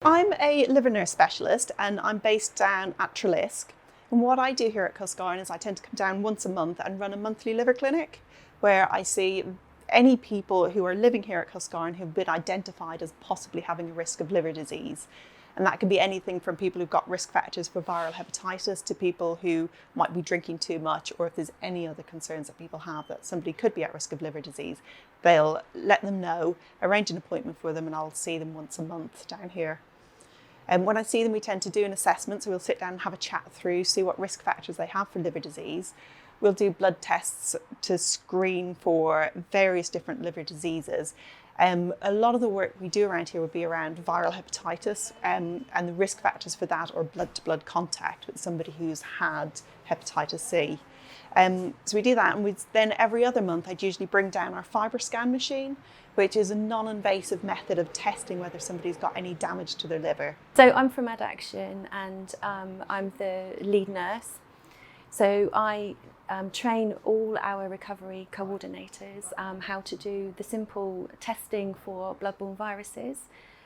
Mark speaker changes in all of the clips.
Speaker 1: I'm a liver nurse specialist and I'm based down at Trelisk. And what I do here at Cosgarne is I tend to come down once a month and run a monthly liver clinic where I see any people who are living here at Cosgarne who've been identified as possibly having a risk of liver disease. And that can be anything from people who've got risk factors for viral hepatitis to people who might be drinking too much, or if there's any other concerns that people have that somebody could be at risk of liver disease, they'll let them know, arrange an appointment for them, and I'll see them once a month down here. And when I see them, we tend to do an assessment. So we'll sit down and have a chat through, see what risk factors they have for liver disease. We'll do blood tests to screen for various different liver diseases. A lot of the work we do around here would be around viral hepatitis and the risk factors for that, or blood-to-blood contact with somebody who's had hepatitis C. So we do that, and then every other month I'd usually bring down our FibroScan machine, which is a non-invasive method of testing whether somebody's got any damage to their liver.
Speaker 2: So I'm from Addaction and I'm the lead nurse. So I train all our recovery coordinators how to do the simple testing for bloodborne viruses.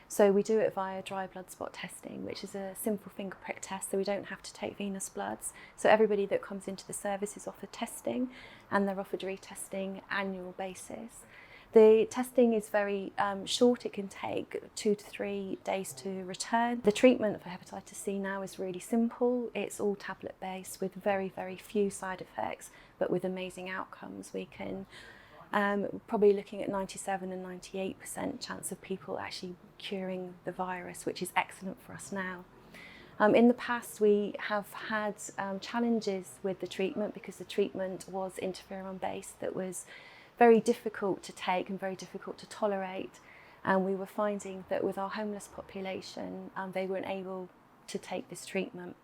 Speaker 2: So we do it via dry blood spot testing, which is a simple finger prick test, so we don't have to take venous bloods. So everybody that comes into the service is offered testing, and they're offered retesting annual basis. The testing is very short. It can take 2 to 3 days to return. The treatment for hepatitis C now is really simple. It's all tablet based with very, very few side effects, but with amazing outcomes. We can probably looking at 97 and 98% chance of people actually curing the virus, which is excellent for us now. In the past, we have had challenges with the treatment because the treatment was interferon based that was very difficult to take and very difficult to tolerate. And we were finding that with our homeless population, they weren't able to take this treatment.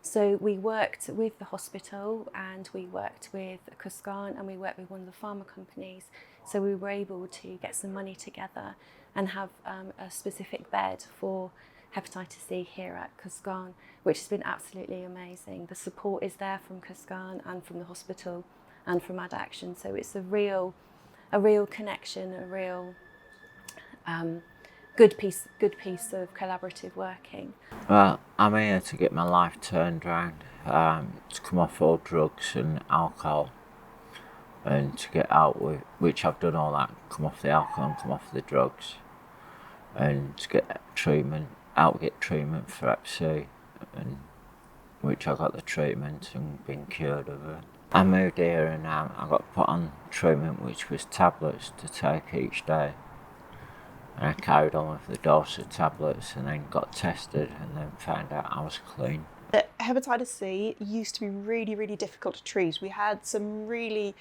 Speaker 2: So we worked with the hospital and we worked with Cosgarne and we worked with one of the pharma companies. So we were able to get some money together and have a specific bed for hepatitis C here at Cosgarne, which has been absolutely amazing. The support is there from Cosgarne and from the hospital and from Addaction. So it's a real connection, a real good piece of collaborative working.
Speaker 3: Well, I'm here to get my life turned around, to come off all drugs and alcohol, and to get out with, which I've done all that, come off the alcohol and come off the drugs, and to get treatment, get treatment for Hep C, and which I got the treatment and been cured of it. I moved here and I got put on treatment which was tablets to take each day. And I carried on with the dose of tablets and then got tested and then found out I was clean.
Speaker 1: Hepatitis C used to be really, really difficult to treat. We had some really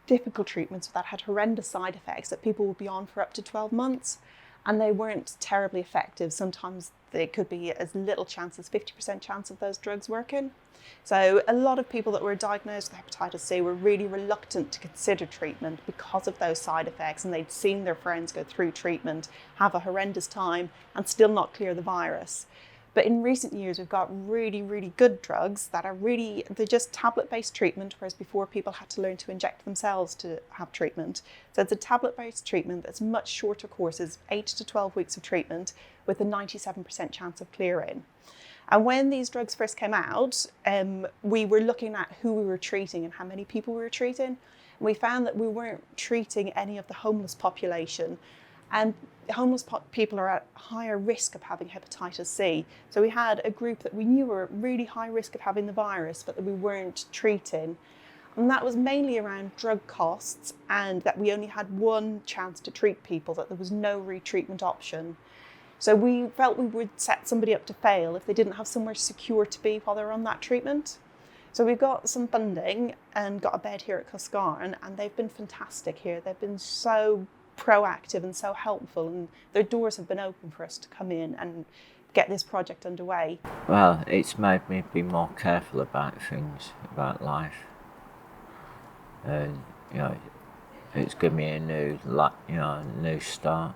Speaker 1: difficult treatments that had horrendous side effects that people would be on for up to 12 months. And they weren't terribly effective. Sometimes there could be as little chance as 50% chance of those drugs working. So a lot of people that were diagnosed with hepatitis C were really reluctant to consider treatment because of those side effects, and they'd seen their friends go through treatment, have a horrendous time and still not clear the virus. But in recent years, we've got really, really good drugs that are they're just tablet-based treatment, whereas before people had to learn to inject themselves to have treatment. So it's a tablet-based treatment that's much shorter courses, 8 to 12 weeks of treatment with a 97% chance of clearing. And when these drugs first came out, we were looking at who we were treating and how many people we were treating. And we found that we weren't treating any of the homeless population. And homeless people are at higher risk of having hepatitis C. So we had a group that we knew were at really high risk of having the virus, but that we weren't treating. And that was mainly around drug costs and that we only had one chance to treat people, that there was no retreatment option. So we felt we would set somebody up to fail if they didn't have somewhere secure to be while they're on that treatment. So we've got some funding and got a bed here at Cosgarne, and they've been fantastic here. They've been so proactive and so helpful, and their doors have been open for us to come in and get this project underway.
Speaker 3: Well, it's made me be more careful about things, about life, and it's given me a new start.